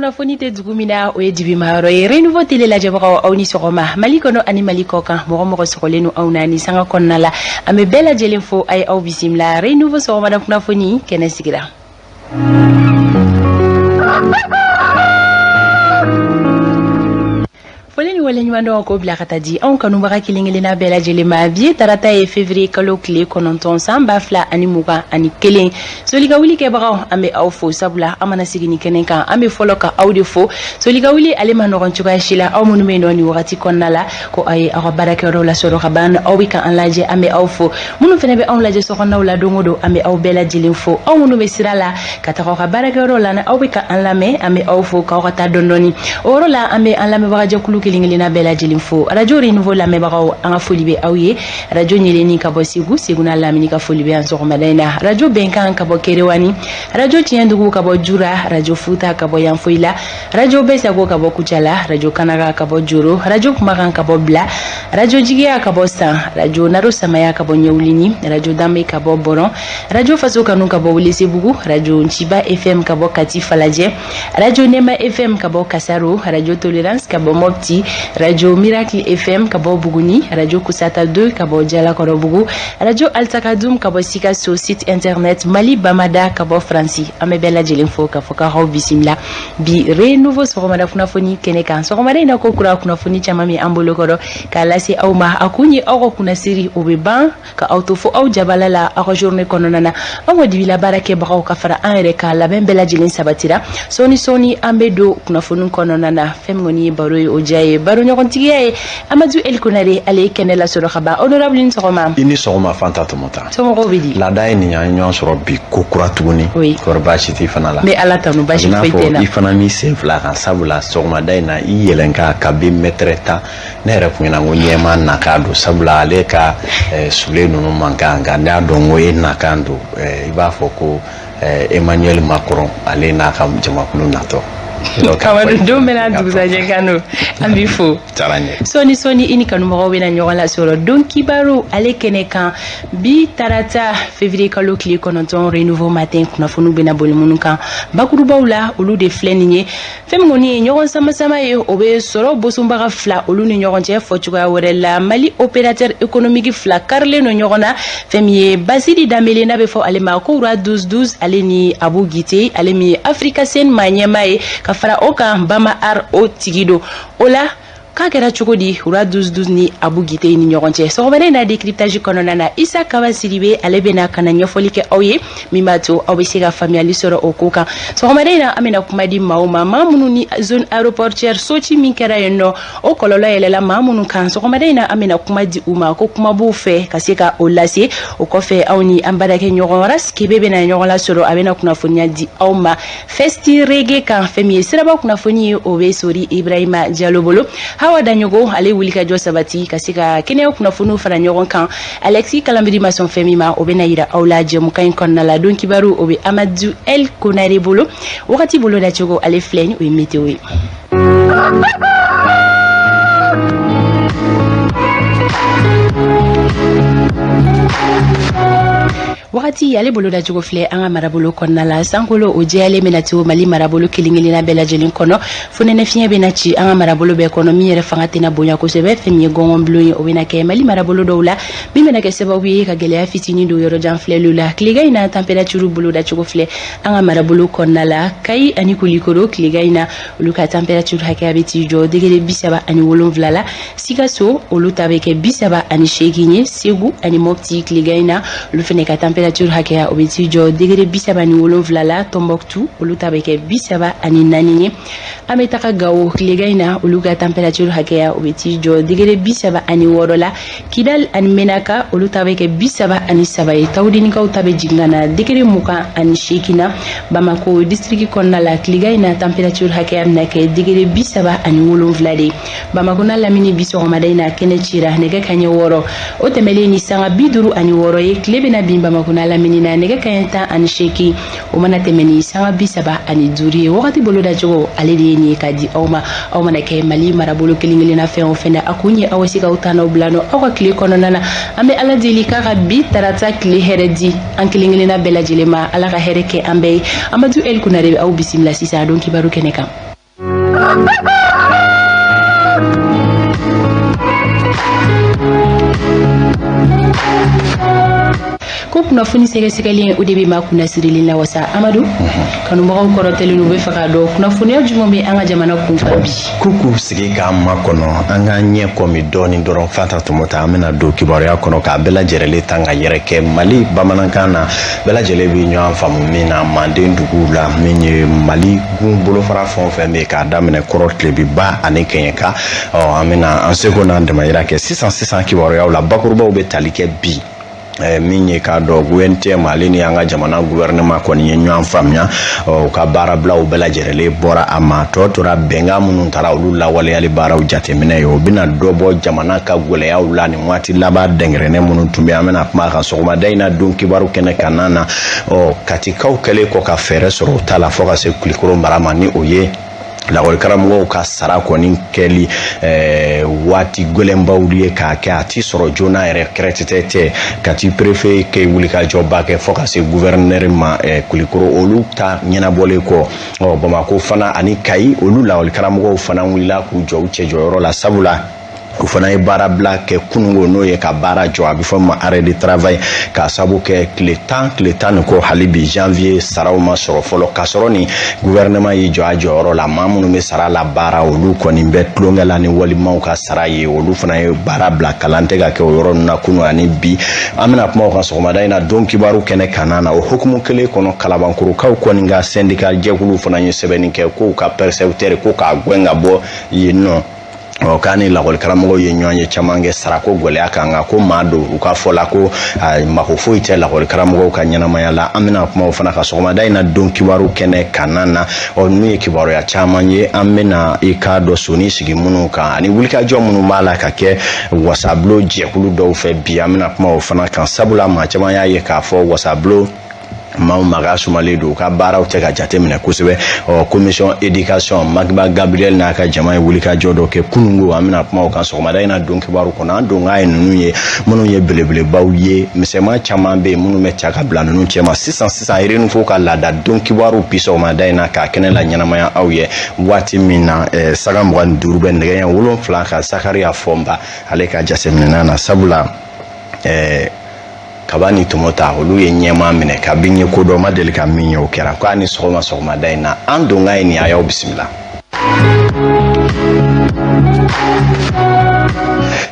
kunnafoni tɛ dugu min na o ye dibimayɔrɔ ye Renouveau Télé lajɛbagaw aw ni sɔgɔma Mali kɔnɔ ani Mali kɔkan mɔgɔ mɔgɔ sɔgɔlen no aw na ni sanga kɔnɔna la an bɛ bɛɛ lajɛlen fo a ye aw bisimila Renouveau sɔgɔmada kunnafoni kɛnɛ sigira Foleni wale ɲuman ko bila ka taa di anw kanubaga kelen-kelenna bɛɛ lajɛlen ma bi tarata ye février kalo tile 9 san 2021 solika wuli kɛbagaw an bɛ aw fo sabula an mana sigi ni kɛnɛ kan an bɛ fɔlɔ ka aw de fo solika wuli ale ma nɔgɔn cogoya si la aw minnu bɛ yen ni wagati kɔnɔna la ko a ye aw ka baarakɛyɔrɔw la sɔrɔ ka ban aw bɛ ka an lajɛ an bɛ aw fo minnu fana bɛ anw lajɛ sokɔnɔnaw la don o don an bɛ aw bɛɛ lajɛlen fo aw minnu bɛ sira la ka taga aw ka baarakɛyɔrɔw la aw bɛ ka an lamɛn an bɛ aw fo k'aw ka taa dɔɔni o yɔrɔ la an bɛ an lamɛnbaga jɛkulu kelen-kelenna bɛɛ lajɛlen fo radio Renouveau lamɛnbagaw an ka foli bɛ aw ye radio Ɲeleni ka bɔ Segu n'a lamini ka foli bɛ an sɔgɔmada in na radio Bɛnkan ka bɔ Kerewani radio Tiɲɛdugu ka bɔ Jura radio Futa ka bɔ Yanfoyila radio Besago ka bɔ Kucala radio Kanaga ka bɔ Joro radio Kumakan ka bɔ Bila radio Jigiya ka bɔ San radio Naro Samaya ka bɔ Ɲɛwulini radio Dambe ka bɔ Boron radio Faso Kanu ka bɔ Welesebugu radio Nchiba FM ka bɔ Kati Falajɛ radio Nema FM ka bɔ Kasaro radio Tolérance ka bɔ Mopti radio Miracle FM ka bɔ Buguni radio Kusata 2 ka bɔ Jalakɔrɔbugu radio Altakadum ka bɔ Sikaso site internet Mali Bamada ka bɔ Fransi an bɛ bɛɛ lajɛlen fo ka fɔ k'aw bisimila bi Renouveau sɔgɔmada kunnafoni kɛnɛ kan sɔgɔmada in na ko kura kunnafoni caman min an bolo kɔrɔ k'a lase aw ma a kun ye aw ka kunnasiri o bɛ ban ka aw to fo aw jabala la aw ka journée kɔnɔna na an ka dibila baarakɛbagaw ka fara an yɛrɛ ka labɛn bɛɛ lajɛlen sabatira sɔɔni an bɛ don kunnafoni kɔnɔna na fɛn min kɔni ye baro ye o diya ye baro ɲɔgɔntigiya ye Amadou El Konare ale ye kɛnɛ la sɔrɔ ka ban honorable ni sɔgɔma i ni sɔgɔma Fanta Tomota somɔgɔw bɛ di laada ye nin y'an ɲɔgɔn sɔrɔ bi ko kura tuguni kɔrɔ baasi t'i fana la mais ala tanu baasi foyi tɛ na i fana m'i sen fila kan sabula sɔgɔmada in na i yɛlɛn ka bin mètre 10 ne yɛrɛ kun ɲɛna ko ɲɛma nakan don sabula ale ka sule ninnu man kan nka ne y'a dɔn ko e nakan don i b'a fɔ ko Emmanuel Macron ale n'a ka jamakulu natɔ Kamadu don bɛna dugusajɛ kanu an b'i fo sɔɔni i ni kanubagaw bɛna ɲɔgɔn lasɔrɔ don kibaru ale kɛnɛ kan bi tarata février kalo tile 9 Renouveau matin kunnafoniw bɛna boli minnu kan bakurubaw la olu de filɛ nin ye fɛn min kɔni ye ɲɔgɔn sama ye o bɛ sɔrɔ bosonbaga fila olu ni ɲɔgɔn cɛ fɔ cogoya wɛrɛ la Mali opérateur économique fila karilen no ɲɔgɔn na fɛn min ye Basidi Dambele n'a bɛ fɔ ale ma ko Roi 1212 ale ni Abu Gite ale min ye Africasen maa ɲɛmaa ye ka fara o kan Bama Ar o tigi don o la k'a kɛra cogo di Roi 1212 ni Abu Gite ni ɲɔgɔn cɛ sɔgɔmada in na décryptage kɔnɔna na Isa Kaba Sidibe ale bɛna ka na ɲɛfɔli kɛ aw ye min b'a to aw bɛ se ka faamuyali sɔrɔ o ko kan sɔgɔmada in na an bɛna kuma di maaw ma maa minnu ni zone aéroportière soci min kɛra yen nɔ o kɔlɔlɔ yɛlɛla maa minnu kan sɔgɔmada in na an bɛna kuma di u ma ko kuma b'u fɛ ka se ka o lase o kɔfɛ aw ni an baarakɛ ɲɔgɔn Ras Kebe bɛna ɲɔgɔn lasɔrɔ a bɛna kunnafoniya di aw ma Festi Reggae kan fɛn min ye siraba kunnafoni ye o bɛ Sori Ibrahima Diallo bolo Hawa Daɲogo ale wuli ka jɔ sabati ka se ka kɛnɛya kunnafoniw fara ɲɔgɔn kan Alexis Kalambiri ma sɔn fɛn min ma o bɛna yira aw la jɛmukan in kɔnɔna la don kibaru o bɛ Amadou El Konare bolo wagati bolo dacogo ale filɛ ni o ye météo ye wagati ale bolo dacogo filɛ an ka marabolo kɔnɔna la sankolo o jɛyalen bɛna to Mali marabolo kelen-kelenna bɛɛ lajɛlen kɔnɔ fonɛnɛ fiɲɛ bɛna ci an ka marabolo bɛɛ kɔnɔ min yɛrɛ fanga tɛna bonya kosɛbɛ fɛn min ye gɔngɔn bulon ye o bɛna kɛ Mali marabolo dɔw la min bɛna kɛ sababu ye ka gɛlɛya fitinin don yɔrɔ jan filɛliw la tilegan in na température bolo dacogo filɛ an ka marabolo kɔnɔna la Kayi ani Kulikoro tilegan in na olu ka température hakɛya bɛ t'i jɔ degré 37 la Sikaso olu ta bɛ kɛ 38 ye Segu ani Mopti tilegan in na olu fɛnɛ ka température hakɛya o bɛ t'i jɔ degré 37 la Tombouctou olu ta bɛ kɛ 34 ye an bɛ taga Gao tilegan in na olu ka température hakɛya o bɛ t'i jɔ degré 36 la Kidal ani Menaka olu ta bɛ kɛ 33 ye Tawudenikaw ta bɛ jigin ka na degré 28 na Bamako district kɔnɔna la tilegan in na température hakɛya bɛna kɛ degré 37 de Bamako n'a lamini bi sɔgɔmada in na kɛnɛ cira nɛgɛ kanɲɛ 6 o tɛmɛlen ni sanga 56 ye tile bɛna bin Bamako n'a lamini na nɛgɛ kanɲɛ 18 o mana tɛmɛ ni sanga 35 ye wagati bolo dacogo ale de ye nin ye ka di aw ma aw mana kɛ Mali marabolo kelen-kelenna fɛn o fɛn a kun ye aw se ka aw ta n'aw bila aw ka tile kɔnɔna na an bɛ Ala deli k'a ka bi tarata tile hɛrɛ di an kelen-kelenna bɛɛ lajɛlen ma Ala ka hɛrɛ kɛ an bɛɛ ye Amadou El Konare bɛ aw bisimila sisan don kibaru kɛnɛ kan ko kunnafoni sɛgɛsɛgɛlen o de bɛ ma kunna sirilen la wasa Amadu kanubagaw kɔrɔtɛlen u bɛ fɛ k'a dɔn kunnafoniya jumɛn bɛ an ka jamana kunkan bi kuku sigi k'a makɔnɔ an ka ɲɛ kɔmi dɔɔni dɔrɔn fata tɔmɔta an bɛna don kibaruya kɔnɔ k'a bɛɛ lajɛlen tan ka yɛrɛ kɛ Mali bamanankan na bɛɛ lajɛlen bɛ ɲɔgɔn faamu min na Manden duguw la min ye Mali gun bolofara fɛn o fɛn bɛ k'a daminɛ kɔrɔ tilebiba ani kɛɲɛka an bɛna an seko n'an damayira kɛ sisan kibaruyaw la bakurubaw bɛ tali kɛ bi min ye k'a dɔn GNTM ale ni an ka jamana gouvernement kɔni ye ɲɔgɔn faamuya u ka baarabilaw bɛɛ lajɛlen bɔra a ma tɔ tora bɛnkan minnu taara olu lawaleyali baaraw jateminɛ ye o bɛna dɔ bɔ jamana ka gɛlɛyaw la nin waati laban dɛngɛrɛnɛ minnu tun bɛ an bɛna kuma kan sɔgɔmada in na don kibaru kɛnɛ kan na katikaw kɛlen kɔ ka fɛɛrɛ sɔrɔ u ta la fɔ ka se Kulikoro mara ma ni o ye lakɔli karamɔgɔw ka sara kɔni kɛli waati gɛlɛnbaw ye k'a kɛ a ti sɔrɔ joona yɛrɛ kɛrɛtɛtɛ kati préfet kɛ wulikajɔba kɛ fɔ ka se gouverneur ma Kulikoro olu ta ɲɛnabɔlen kɔ Bamako fana ani Kayi olu lakɔli karamɔgɔw fana wulila k'u jɔ u cɛ jɔyɔrɔ la sabula u fana ye baara bila kɛ kunungo n'o ye ka baara jɔ a bɛ fɔ ma arrêt de travail k'a sabu kɛ tile tan ni kɔ hali bi janvier saraw ma sɔrɔ fɔlɔ k'a sɔrɔ ni gouvernement y'i jɔ a jɔyɔrɔ la maa minnu bɛ sara la baara olu kɔni bɛ tulonkɛ la ni walimaw ka sara ye olu fana ye baara bila kalan tɛ ka kɛ o yɔrɔ ninnu na kunun ani bi an bɛna kuma o kan sɔgɔmada in na don kibaru kɛnɛ kan na o hukumu kelen kɔnɔ kalabankurukaw kɔni ka syndicat jɛkulu fana ye sɛbɛnni kɛ k'u ka percepteur ko k'a gɛn ka bɔ yen nɔ k'a ni lakɔli karamɔgɔw ye ɲɔgɔn ye caman kɛ sarako gɛlɛya kan nka ko maa don u ka fɔ la ko mako foyi tɛ lakɔli karamɔgɔw ka ɲɛnamaya la an bɛna kuma o fana ka sɔgɔmada in na don kibaru kɛnɛ kan na n'u ye kibaruya caman ye an bɛna i k'a dɔn soni sigi minnu kan ani wulikajɔ minnu b'a la ka kɛ wasabulon jɛkulu dɔw fɛ bi an bɛna kuma o fana kan sabula maa caman y'a ye k'a fɔ wasabulon maaw maga sumalen don ka baaraw tɛ ka jateminɛ kosɛbɛ commission éducation Magba Gabriel n'a ka jama ye wulikajɔ dɔ kɛ kunungo an bɛna kuma o kan sɔgɔmada in na don kibaru kɔnɔ an don k'a ye ninnu ye minnu ye belebelebaw ye misɛnman caman bɛ yen minnu bɛ ca ka bila ninnu cɛ ma sisan renouveau ka laada don kibaru bi sɔgɔmada in na k'a kɛnɛ la ɲɛnamaya aw ye waati min na saga 25 bɛ nɛgɛ ɲɛ 7 ka Sakariya Fɔnba ale ka jateminɛ na sabula kaba ni tɔmɔta olu ye ɲɛma minɛ ka bin ye ko dɔ ma deli ka min ye o kɛra ko ani sɔgɔmada in na an don k'a ye nin a y'aw bisimila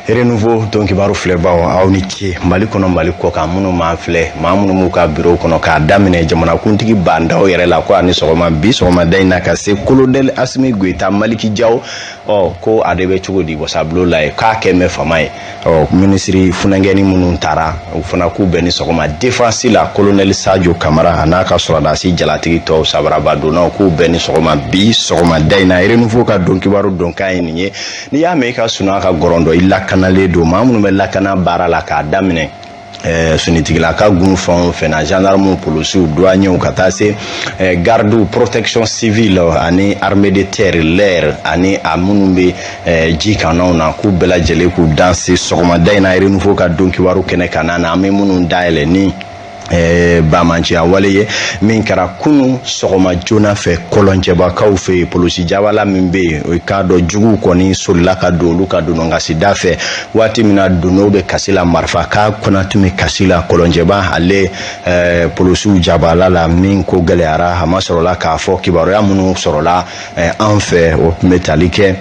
renouveau don kibaru filɛbaw aw ni ce Mali kɔnɔ Mali kɔ kan minnu m'an filɛ maa minnu m'u ka bureau kɔnɔ k'a daminɛ jamanakuntigi bandaw yɛrɛ la ko ani sɔgɔma bi sɔgɔmada in na ka se Kolonɛli Asimi Goyita Maliki Jaw ko a de bɛ cogo di wasabulon la ye k'a kɛ mɛ fama ye ministre funangɛni minnu taara u fana k'u bɛn ni sɔgɔma défense la Kolonɛli Sajo Kamara a n'a ka sɔrɔdasi jalatigi tɔw sabaraba donnaw k'u bɛn ni sɔgɔma bi sɔgɔmada in na renouveau ka don kibaru don k'a ye nin ye n'i y'a mɛn i ka suna ka gɔrɔn dɔ i lakanalen don maa minnu bɛ lakana baara la k'a daminɛ sunitigila ka gun fɛn o fɛn na gendarmew policiers douaniers ka taa se gardes protection civile ani armée de terre l'air ani a minnu bɛ ji kananw na k'u bɛɛ lajɛlen k'u danse sɔgɔmada in na renouveau ka don kibaru kɛnɛ kan na an bɛ minnu dayɛlɛ ni bamanciya wale ye min kɛra kunu sɔgɔma joona fɛ kɔlɔnjɛbakaw fɛ polisi jabala min bɛ yen o k'a dɔn juguw kɔni solila ka don olu ka donɔngasida fɛ waati min na donnow bɛ kasi la marifa k'a kɔnɔ tun bɛ kasi la kɔlɔnjɛba ale polisiw jabala la min ko gɛlɛyara a ma sɔrɔla k'a fɔ kibaruya minnu sɔrɔla an fɛ o tun bɛ tali kɛ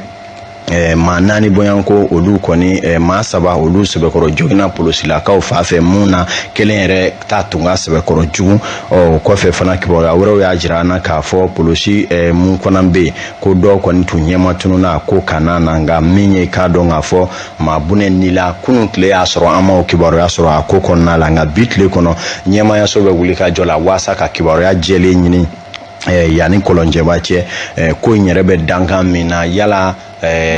maa 4 bɔɲanko olu kɔni maa 3 olu sɛbɛkɔrɔ joginna polisilakaw fa fɛ mun na kelen yɛrɛ ta tun ka sɛbɛkɔrɔ jugu kɔfɛ fana kibaruya wɛrɛw y'a jira an na k'a fɔ polisi mun kɔnɔ bɛ yen ko dɔw kɔni tun ɲɛma tununa ko kana na nka min ye k'a dɔn k'a fɔ maa bunɛ nila kunun tile y'a sɔrɔ an m'o kibaruya sɔrɔ a ko kɔnɔna la nka bi tile kɔnɔ ɲɛmayaso bɛ wuli ka jɔ la waasa ka kibaruya jɛlen ɲini yanni kɔlɔnjɛba cɛ ko in yɛrɛ bɛ dankan min na yala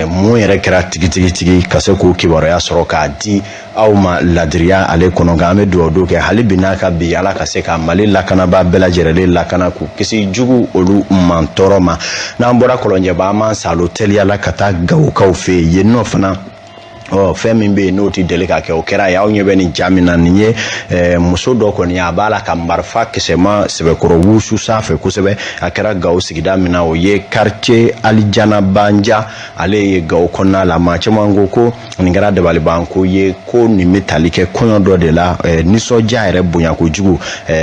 mun yɛrɛ kɛra tigitigi ka se k'o kibaruya sɔrɔ k'a di aw ma ladiriya ale kɔnɔ nka an bɛ dugawu kɛ hali bi n'a ka bi ala ka se ka Mali lakanabaa bɛɛ lajɛlen lakana k'u kisi jugu olu man tɔɔrɔ ma n'an bɔra kɔlɔnjɛba an b'an salo teliya la ka taa Gawukaw fɛ yen nɔ fana fɛn min bɛ yen n'o tɛ deli ka kɛ o kɛra ye aw ɲɛ bɛ nin ja min na nin ye muso dɔ kɔni a b'a la ka marifa kisɛma sɛbɛkɔrɔ wusu sanfɛ kosɛbɛ a kɛra Gawo sigida min na o ye quartier Alijana Banja ale ye Gawo kɔnɔna la maa caman ko ko nin kɛra dabalibanko ye ko nin bɛ tali kɛ kɔɲɔ dɔ de la nisɔndiya yɛrɛ bonya kojugu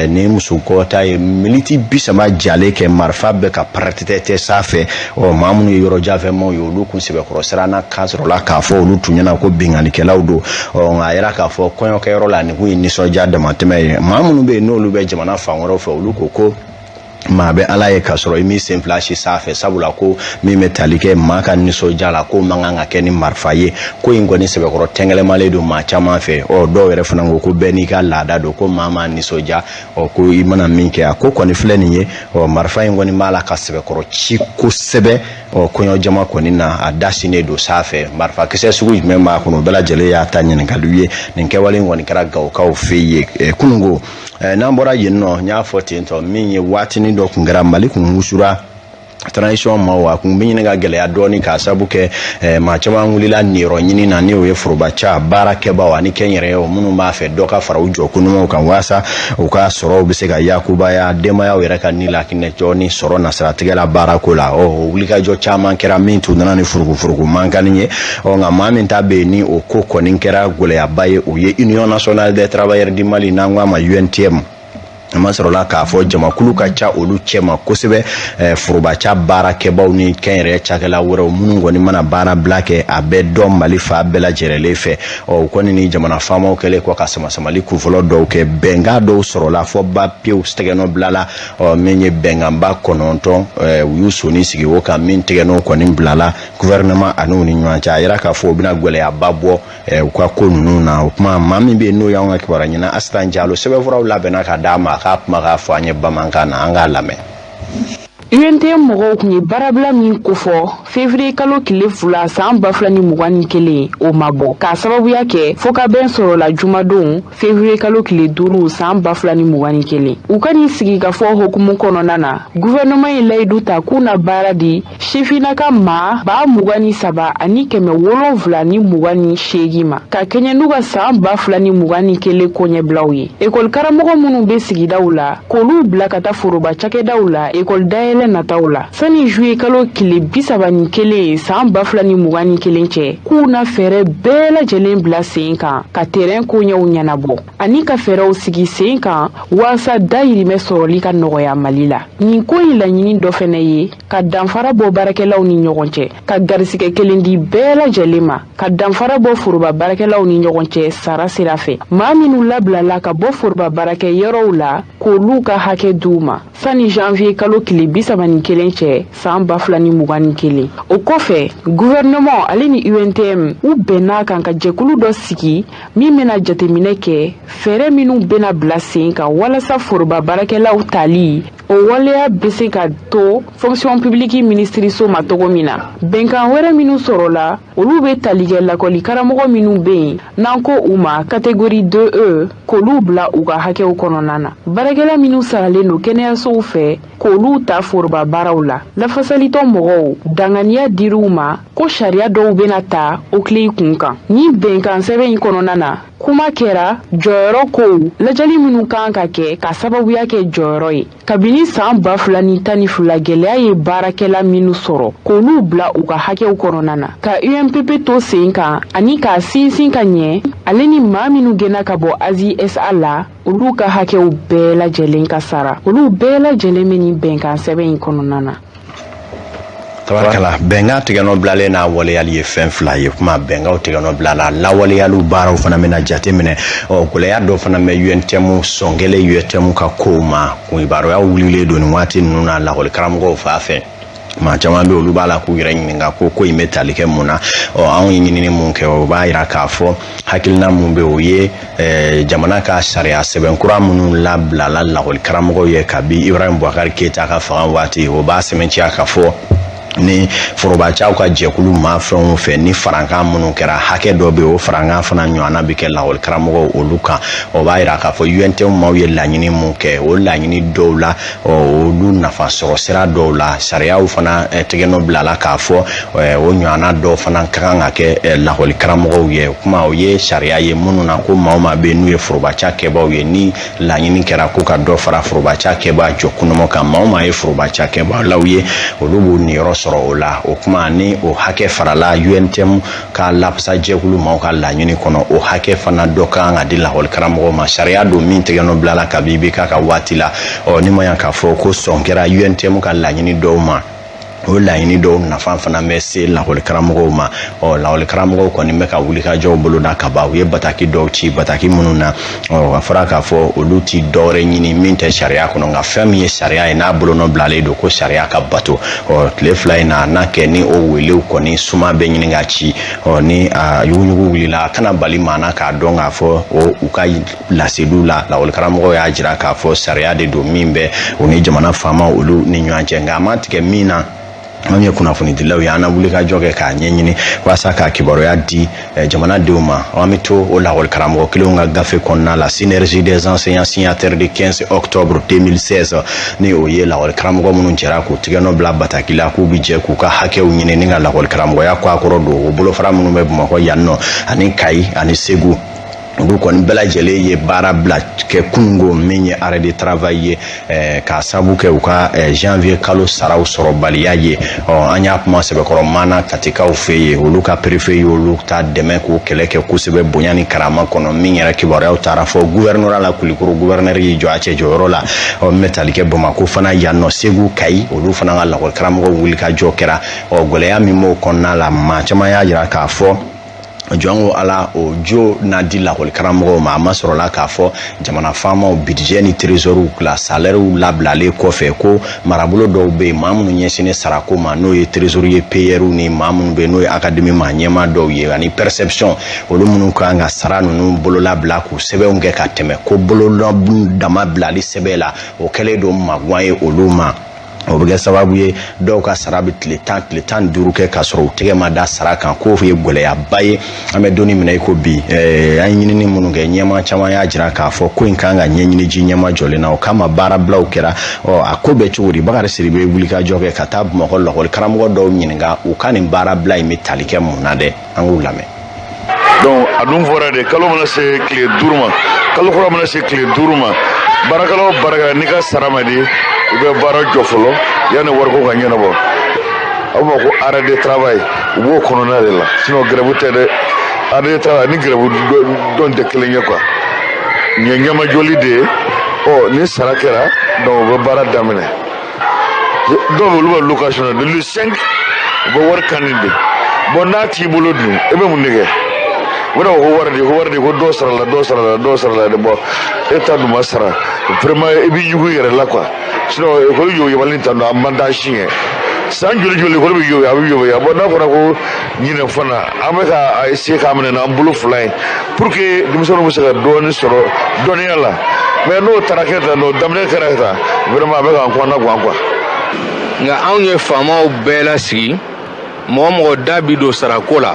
ni muso kɔta ye miniti 30 jalen kɛ marifa bɛ ka paratitɛ sanfɛ maa minnu ye yɔrɔ janfɛmaw ye olu kun sɛbɛkɔrɔ siranna k'a sɔrɔla k'a fɔ olu tun ɲɛna ko binganikɛlaw don nka yɛrɛ k'a fɔ kɔɲɔkɛyɔrɔ la nin kun ye nisɔndiya damatɛmɛ ye maa minnu bɛ yen n'olu bɛ jamana fan wɛrɛw fɛ olu ko maa bɛ ala ye ka sɔrɔ i mi sen fila si sanfɛ sabula ko min bɛ tali kɛ maa ka nisɔndiya la ko man kan ka kɛ ni marifa ye ko in kɔni sɛbɛkɔrɔ tɛngɛlɛmalen don maa caman fɛ dɔw yɛrɛ fana ko bɛɛ n'i ka laada don ko maa ma nisɔndiya ko i mana min kɛ a ko kɔni filɛ nin ye marifa in kɔni b'a la ka sɛbɛkɔrɔ ci kosɛbɛ kɔɲɔjama kɔni na a dasinen don sanfɛ marifa kisɛ sugu jumɛn b'a kɔnɔ bɛɛ lajɛlen y'a ta ɲininkaliw ye nin kɛwale in kɔni kɛra Gawokaw fɛ yen kunungo n'an bɔra yen nɔ n y'a fɔ ten tɔ min ye waatinin dɔ kun kɛra Mali kun wusura transition ma wa kun bɛ ɲini ka gɛlɛya dɔɔni k'a sabu kɛ maa caman wulila niyɔrɔ ɲini na ni o ye forobaca baarakɛbaw ani kɛnyɛrɛyew minnu b'a fɛ dɔ ka fara u jɔkunumaw kan waasa u ka sɔrɔw bɛ se ka yakubaya denbayaw yɛrɛ ka ni lakinɛjɔ ni sɔrɔ nasiratigɛ la baarako la wulikajɔ caman kɛra min tun nana ni furugufurugu mankanni ye nka maa min ta bɛ yen ni o ko kɔni kɛra gɛlɛyaba ye o ye Union Nationale des Travailleurs du Mali n'an k'a ma UNTM ma sɔrɔla k'a fɔ jamakulu ka ca olu cɛma kosɛbɛ forobaca baarakɛbaw ni kɛnyɛrɛye cakɛla wɛrɛw minnu kɔni mana baara bila kɛ a bɛ dɔn Mali fa bɛɛ lajɛlen fɛ u kɔni ni jamana faamaw kɛlen kɔ ka samasamali kunfɔlɔ dɔw kɛ bɛnkan dɔw sɔrɔla fɔ ba pewu tɛgɛnɔ bilala min ye bɛnkanba 9 u y'u soni sigi o kan min tɛgɛnɔ kɔni bilala gouvernement an'u ni ɲɔgɔn cɛ a yɛrɛ k'a fɔ u bɛna gɛlɛyaba bɔ u ka ko ninnu na o kuma maa min bɛ yen n'o y'anw ka kibaruya ɲina Asitan Jalo sɛbɛnfuraw labɛnna ka d'a ma k'a kuma k'a fɔ an ye bamanankan na an k'a lamɛn. UNTM mɔgɔw kun ye baarabila min kofɔ février kalo tile 2 san 2021 o ma bɔ k'a sababuya kɛ fo ka bɛn sɔrɔla jumadon février kalo tile 5 san 2021 u ka nin sigi ka fɔ hokumu kɔnɔna na gouvernement ye layidu ta k'u na baara di sifinaka maa 23 ani 728 ma ka kɛɲɛ n'u ka san 2021 koɲɛbilaw ye école karamɔgɔ minnu bɛ sigidaw la k'olu bila ka taa foroba cakɛdaw la école dayɛlɛ nataw la sani juillet kalo tile 31 san 2021 cɛ k'u na fɛɛrɛ bɛɛ lajɛlen bila sen kan ka terrain koɲɛw ɲɛnabɔ ani ka fɛɛrɛw sigi sen kan waasa dayirimɛ sɔrɔli ka nɔgɔya Mali la nin ko in laɲini dɔ fɛnɛ ye ka danfara bɔ baarakɛlaw ni ɲɔgɔn cɛ ka garisigɛ kelen di bɛɛ lajɛlen ma ka danfara bɔ foroba baarakɛlaw ni ɲɔgɔn cɛ sara sira fɛ maa minnu labilala ka bɔ foroba baarakɛyɔrɔw la k'olu ka hakɛ d'u ma sani janvier kalo tile 31 cɛ san 2021 o kɔfɛ gouvernement ale ni UNTM u bɛnna kan ka jɛkulu dɔ sigi min bɛna jateminɛ kɛ fɛɛrɛ minnu bɛna bila sen kan walasa foroba baarakɛlaw tali o waleya bɛ se ka to fonction publique ministriso ma togo min na bɛnkan wɛrɛ minnu sɔrɔla olu bɛ tali kɛ lakɔli karamɔgɔ minnu bɛ yen n'an ko u ma catégorie 2E k'olu bila u ka hakɛw kɔnɔna na baarakɛla minnu saralen don kɛnɛyasow fɛ k'olu ta foroba baaraw la lafasalitɔ mɔgɔw danganiya dir'u ma ko sariya dɔw bɛna ta o tile kun kan ni bɛnkan sɛbɛn in kɔnɔna na kuma kɛra jɔyɔrɔ kow lajɛli minnu kan ka kɛ ka sababuya kɛ jɔyɔrɔ ye kabini san 2012 gɛlɛya ye baarakɛla minnu sɔrɔ k'olu bila u ka hakɛw kɔnɔna na ka UNPP to sen kan ani k'a sinsin ka ɲɛ ale ni maa minnu gɛnna ka bɔ ASISA la olu ka hakɛw bɛɛ lajɛlen ka sara olu bɛɛ lajɛlen bɛ nin bɛnkan sɛbɛn in kɔnɔna na. Tabarakala bɛnkan tigɛnɔ bilalen n'a waleyali ye fɛn fila ye kuma bɛnkanw tigɛnɔ bilala lawaleyaliw baaraw fana bɛna jateminɛ gɛlɛya dɔ fana bɛ UNTM sɔngɛlɛ UNTM ka kow ma kunkibaruya wulilen don nin waati ninnu na lakɔli karamɔgɔw fan fɛ maa caman bɛ olu b'a la k'u yɛrɛ ɲininka ko in bɛ tali kɛ mun na anw ye ɲinini mun kɛ o b'a yira k'a fɔ hakilina mun bɛ o ye jamana ka sariya sɛbɛnkura minnu labilala lakɔli karamɔgɔw ye kabi Ibrahim Boubacar Keita ka fanga waati o b'a sɛmɛntiya ka fɔ ni forobacaw ka jɛkulu ma fɛn o fɛn ni farankan minnu kɛra hakɛ dɔ bɛ o farankan fana ɲɔgɔnna bɛ kɛ lakɔli karamɔgɔ olu kan o b'a yira k'a fɔ UNT maaw ye laɲini mun kɛ o laɲini dɔw la olu nafa sɔrɔ sira dɔw la sariyaw fana tɛgɛnɔ bilala k'a fɔ o ɲɔgɔnna dɔw fana ka kan ka kɛ lakɔli karamɔgɔw ye o kuma o ye sariya ye minnu na ko maa o maa bɛ yen n'u ye forobaca kɛbaaw ye ni laɲini kɛra ko ka dɔ fara forobaca kɛbaa jɔ kunnama kan maa o maa ye forobaca kɛbaalaw ye olu b'u niyɔrɔ sɔrɔ o la o kuma ni o hakɛ farala UNTM ka lapsa jɛkulu maaw ka laɲini kɔnɔ o hakɛ fana dɔ kan ka di lakɔli karamɔgɔw ma sariya don min tɛgɛnɔ bilala kabi k'a ka waati la ni ma yan k'a fɔ ko sɔn kɛra UNTM ka laɲini dɔw ma o laɲini dɔw nafa fana bɛ se lakɔli karamɔgɔw ma lakɔli karamɔgɔw kɔni bɛ ka wulikajɔw boloda ka ban u ye bataki dɔw ci bataki minnu na a fɔra k'a fɔ olu ti dɔwɛrɛ ɲini min tɛ sariya kɔnɔ nka fɛn min ye sariya ye n'a bolonɔ bilalen don ko sariya ka bato tile fila in na n'a kɛ ni o welew kɔni suma bɛ ɲini ka ci ni a yuguyugu wulila a kana bali maa na k'a dɔn k'a fɔ u ka laseliw la lakɔli karamɔgɔw y'a jira k'a fɔ sariya de don min bɛ u ni jamana faamaw olu ni ɲɔgɔn cɛ nka a ma tigɛ min na an ye kunnafoni dilaw ye an na wulikajɔ kɛ k'a ɲɛɲini walasa ka kibaruya di jamanadenw ma an bɛ to o lakɔli karamɔgɔ kelenw ka gafe kɔnɔna la synergie des enseignants signataires du 15 octobre 2016 ni o ye lakɔli karamɔgɔ minnu jɛra k'u tigɛnɔ bila bataki la k'u bi jɛ k'u ka hakɛw ɲini ni ka lakɔli karamɔgɔya kɔ a kɔrɔ don o bolofara minnu bɛ Bamakɔ yan nɔ ani Kayi ani Segu olu kɔni bɛɛ lajɛlen ye baara bila kɛ kunungo min ye arrêt de travail ye k'a sabu kɛ u ka janvier kalo saraw sɔrɔ baliya ye an y'a kuma sɛbɛkɔrɔ maana katikaw fɛ yen olu ka préfet ye olu ta dɛmɛ k'o kɛlɛ kɛ kosɛbɛ bonya ni karama kɔnɔ min yɛrɛ kibaruyaw taara fɔ gouverneur la Kulikoro gouverneur y'i jɔ a cɛ jɔyɔrɔ la min bɛ tali kɛ Bamakɔ fana yan nɔ Segu Kayi olu fana ka lakɔli karamɔgɔ wulikajɔ kɛra gɛlɛya min b'o kɔnɔna la maa caman y'a jira k'a fɔ jɔn ko ala o jo n'a di lakɔli karamɔgɔw ma a ma sɔrɔla k'a fɔ jamana faamaw budget ni trésoriw la salaires labilalen kɔfɛ ko marabolo dɔw bɛ yen maa minnu ɲɛsinnen sarako ma n'o ye trésorier ye payeurs ni maa minnu bɛ yen n'o ye académie maa ɲɛmaa dɔw ye ani perception olu minnu kan ka sara ninnu bololabila k'u sɛbɛnw kɛ ka tɛmɛ ko bolola dama bilali sɛbɛn la o kɛlen don magoya ye olu ma o bɛ kɛ sababu ye dɔw ka sara bɛ tile 15 kɛ k'a sɔrɔ u tɛgɛ ma da sara kan k'o ye gɛlɛyaba ye an bɛ donni minɛ i ko bi an ye ɲinini minnu kɛ ɲɛmaa caman y'a jira k'a fɔ ko in kan ka ɲɛɲini ji ɲɛma jɔlen na o kama baara bilaw kɛra a ko bɛ cogo di Bakari Sidibe wulikajɔ kɛ ka taa Bamakɔ lakɔli karamɔgɔ dɔw ɲininka u ka nin baara bila in bɛ tali kɛ mun na dɛ an k'u lamɛn. Donc a dun fɔra de kalo mana se tile 5 ma kalo kura mana se tile 5 ma baarakɛlaw baara n'i ka sara ma di i bɛ baara jɔ fɔlɔ yanni wariko ka ɲɛnabɔ aw ma ko arrêt de travail u b'o kɔnɔna de la sinon grève tɛ dɛ arrêt de travail ni grève dɔn tɛ kelen ye quoi nin ye ɲɛmajɔli de ye ni sara kɛra donc u bɛ baara daminɛ dɔw bɛ olu bɛ location na le 5 u bɛ wari kanni de bon n'a t'i bolo dun i bɛ mun de kɛ o de ko wari de ko dɔ sarala de bon e ta dun ma sara vraiment i bɛ yugu i yɛrɛ la quoi sinon école yoyobali ta don a man d'a si ye san joli école bɛ yoyo a bɛ yoyo bon n'a fɔra ko ɲinɛ fana an bɛ ka essayer k'a minɛ n'an bolo fila ye pour que denmisɛnninw bɛ se ka dɔɔni sɔrɔ dɔnniya la mais n'o taara kɛ tan n'o daminɛ kɛra tan vraiment a bɛ k'an kɔnɔna gan quoi. nka anw ye faamaw bɛɛ lasigi mɔgɔ mɔgɔ da bi don sarako la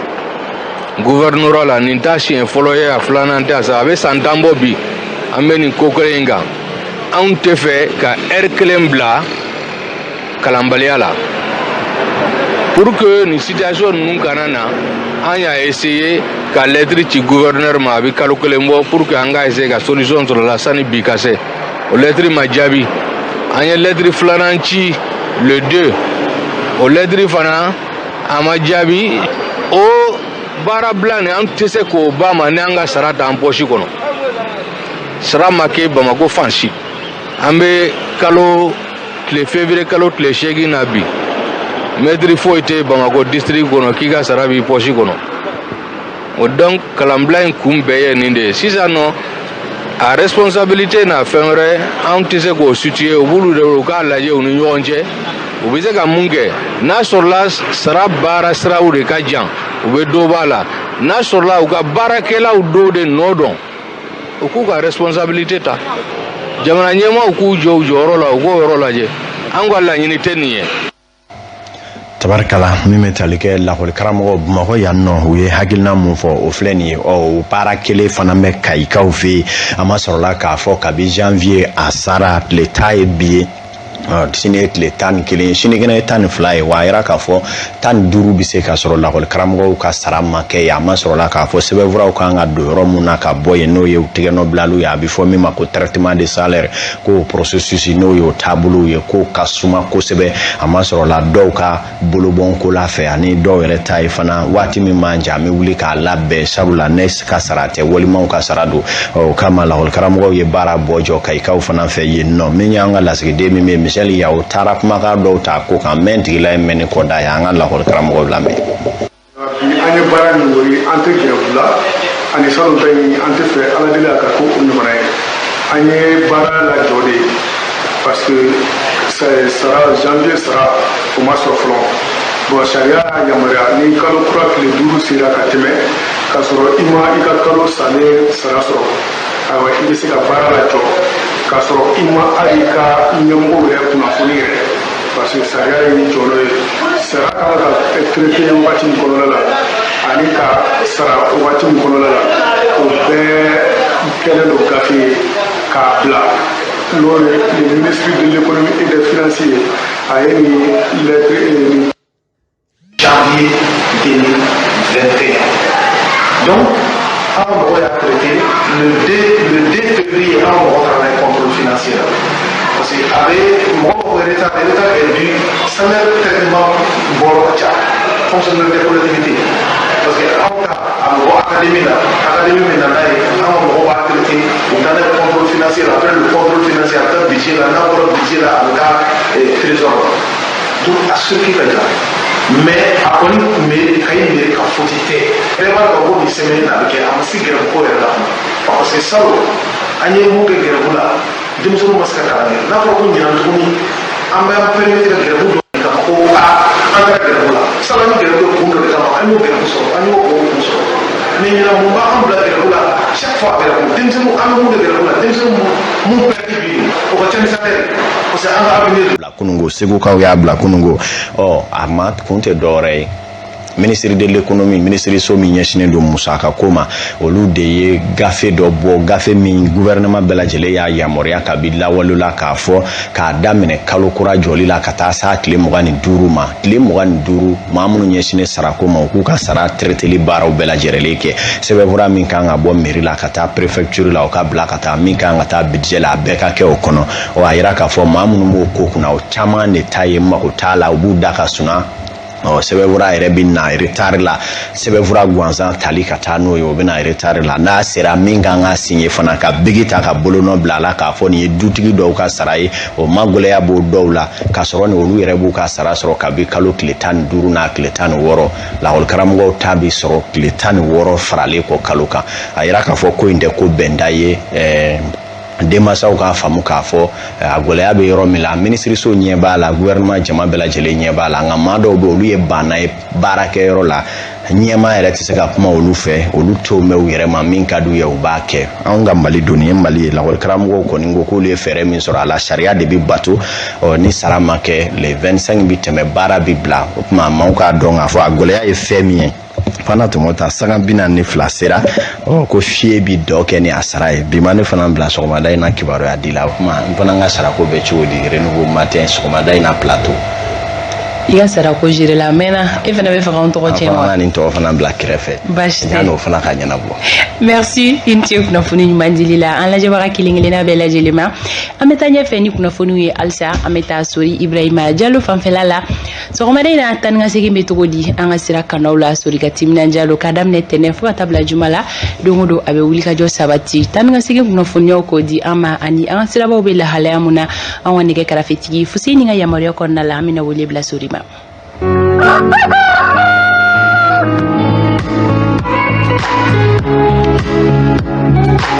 gouverneur la nin t'a siɲɛ fɔlɔ ye a filanan tɛ a bɛ san 10 bɔ bi an bɛ nin ko kelen in kan anw tɛ fɛ ka heure kelen bila kalanbaliya la pour que nin situation ninnu kana na an y'a essayer ka lettre ci gouverneur ma a bɛ kalo kelen bɔ pour que an ka essayer ka solution sɔrɔ la sani bi ka se o lettre ma jaabi an ye lettre filanan ci le 2 o lettre fana a ma jaabi o baara bila nin an tɛ se k'o ba ma ni an ka sara t'an poche kɔnɔ sara ma kɛ Bamakɔ fan si an bɛ tile février kalo tile 8 na bi maître foyi tɛ Bamakɔ district kɔnɔ k'i ka sara b'i poche kɔnɔ o donc kalanbila in kun bɛɛ ye nin de ye sisan nɔ a responsabilité n'a fɛn wɛrɛ an tɛ se k'o situer u b'olu de u k'a lajɛ u ni ɲɔgɔn cɛ u bɛ se ka mun kɛ n'a sɔrɔla sara baara siraw de ka jan u bɛ dɔ b'a la n'a sɔrɔla u ka baarakɛlaw dɔw de nɔ dɔn u k'u ka responsabilité ta jamana ɲɛmaaw k'u jɔ u jɔyɔrɔ la u k'o yɔrɔ lajɛ an ka laɲini tɛ nin ye. tabarkala min bɛ tali kɛ lakɔli karamɔgɔ Bamakɔ yan nɔ u ye hakilina mun fɔ o filɛ nin ye o baara kelen fana bɛ Kayikaw fɛ yen an ma sɔrɔla k'a fɔ kabi janvier a sara tile 10 ye bi ye sini ye tile 11 sini kɛnɛ ye 12 ye wa a yira k'a fɔ 15 bɛ se ka sɔrɔ lakɔli karamɔgɔw ka sara ma kɛ yen a ma sɔrɔla k'a fɔ sɛbɛnfuraw kan ka don yɔrɔ mun na ka bɔ yen n'o ye u tɛgɛ nɔ bilaliw ye a bɛ fɔ min ma ko traitement de salaire ko processus n'o ye o taabolow ye ko ka suma kosɛbɛ a ma sɔrɔla dɔw ka bolobɔn ko la fɛ ani dɔw yɛrɛ ta ye fana waati min man jan an bɛ wuli k'a labɛn sabula ne ka sara tɛ walimaw ka sara don o kama lakɔli karamɔgɔw ye baara bɔ jɔ Kayikaw fana fɛ yen nɔ min y'an ka lasigiden min bɛ misali ya o taara kumakan dɔw ta ko kan mɛn tigila ye mɛn ni kɔda ye an ka lakɔli karamɔgɔw lamɛn. An ye baara min wari an tɛ gɛrɛfu la ani sanu ta ɲini an tɛ fɛ ala deli a ka ko o ɲɔgɔnna ye an ye baara lajɔ de parce que sara janvier sara o ma sɔrɔ fɔlɔ bon sariya y'a yamaruya ni kalo kura tile 5 sera ka tɛmɛ k'a sɔrɔ i ma i ka kalo salen sara sɔrɔ ayiwa i bɛ se ka baara lajɔ k'a sɔrɔ i ma hali ka ɲɛmɔgɔw yɛrɛ kunnafoni yɛrɛ parce que sariya ye jɔyɔrɔ ye sara kan ka traité wagati min kɔnɔna la ani ka sara wagati min kɔnɔna la o bɛɛ kɛlen don gafe ye k'a bila n'o ye le ministre de l'économie et des finances a ye nin lettre janvier 2021 donc an mɔgɔ y'a traité le 2 février an mɔgɔ travail contrôle financier parce que a bɛ mɔgɔ état est dû salaire traitement bɔrɔ ka ca fonctionnaire des collectivités parce que anw ta a mɔgɔ académie min nana ye an ka mɔgɔ b'a traité u taa n'a ye contrôle financier la après le contrôle financier a bɛ taa budget la n'a bɔra budget la a bɛ taa trésor donc a circuit ka ca mais a kɔni tun bɛ ka ye miiri ka foti tɛ bɛɛ b'a dɔn ko nin semaine na bɛ kɛ a ma se gɛrɛfu ko yɛrɛ la parce que salon an ye mun kɛ gɛrɛfu la denmisɛnninw ma se ka kalan kɛ n'a fɔra ko ɲinan tuguni an bɛ permettre ka gɛrɛfu dɔ k'a fɔ ko an taara gɛrɛfu la salon an ye gɛrɛfu kun dɔ de kama an y'o gɛrɛfu sɔrɔ an y'o kun sɔrɔ mais ɲinan mun b'an bila gɛrɛfu la chaque fois gɛrɛfu denmisɛnninw an bɛ mun kɛ gɛrɛfu la denmisɛnninw mun pɛrɛti bi o ka ca ni satɛri parce que an ka avenir kunungo segukaw y'a bila kunungo a ma kun tɛ dɔwɛrɛ ye ministre de l'économie ministre so min ɲɛsinen don musaka ko ma olu de ye gafe dɔ bɔ gafe min gouvernement bɛɛ lajɛlen y'a yamaruya kabi lawalola k'a fɔ k'a daminɛ kalo kura jɔli la ka taa sa tile 25 ma tile 25 maa minnu ɲɛsinen sarako ma u k'u ka sara traiteli baaraw bɛɛ lajɛlen kɛ sɛbɛnfura min kan ka bɔ mairie la ka taa préfecture la o ka bila ka taa min kan ka taa budget la a bɛɛ ka kɛ o kɔnɔ a yira k'a fɔ maa minnu b'o ko kunna o caman de ta ye mago t'a la u b'u da ka suna sɛbɛnfura yɛrɛ bɛ na retard la sɛbɛnfura gansan tali ka taa n'o ye o bɛ na retard la n'a sera min kan ka signer fana ka bigi ta ka bolonɔ bila a la k'a fɔ nin ye dutigi dɔw ka sara ye o magɔlɛya b'o dɔw la k'a sɔrɔ ni olu yɛrɛ b'u ka sara sɔrɔ kabi kalo tile 15 n'a tile 16 lakɔli karamɔgɔw ta bi sɔrɔ tile 16 faralen kɔ kalo kan a yira k'a fɔ ko in tɛ ko bɛnda ye denmasaw k'a faamu k'a fɔ a gɛlɛya bɛ yɔrɔ min la minisiriso ɲɛ b'a la gouvernement jama bɛɛ lajɛlen ɲɛ b'a la nka maa dɔw bɛ olu ye banna ye baarakɛyɔrɔ la ɲɛmaa yɛrɛ tɛ se ka kuma olu fɛ olu t'o mɛn u yɛrɛ ma min ka d'u ye u b'a kɛ anw ka mali doni ye mali ye lakɔli karamɔgɔw kɔni ko k'olu ye fɛɛrɛ min sɔrɔ a la sariya de bɛ bato ni sara ma kɛ le 25 bi tɛmɛ baara bi bila o tuma maaw k'a dɔn k'a fɔ a gɛlɛya ye fɛn min ye fana tuma ta sanga 42 sera ko fiye bi dɔ kɛ ni a sara ye bi ma ne fana bila sɔgɔmada in na kibaruya di la o kuma n fana ka sarako bɛ cogo di renouveau matin sɔgɔmada in na plateau i ka sarako jire la mɛnna e fana bɛ fɛ k'anw tɔgɔ tiɲɛ wa nin tɔgɔ fana bila kɛrɛfɛ baasi tɛ n'o fana ka ɲɛnabɔ merci i ni ce kunnafoni ɲuman dili la an lajɛbaga kelen-kelenna bɛɛ lajɛlen ma an bɛ taa ɲɛfɛ ni kunnafoniw ye halisa an bɛ taa sori ibrahima jalo fanfɛla la sɔgɔmada in na tan ni ka segin bɛ cogo di an ka sira kanaw la sori ka timinandiya don k'a daminɛ tɛnɛ fo ka taa bila juma la don o don a bɛ wulikajɔ sabati tan ni ka segin kunnafoniyaw k'o di an ma ani an ka sirabaw bɛ lahalaya mun na an ka nɛgɛ kɛrɛfɛtigi fuseni ka yamaruya kɔnɔna la an bɛna wele bila sori ma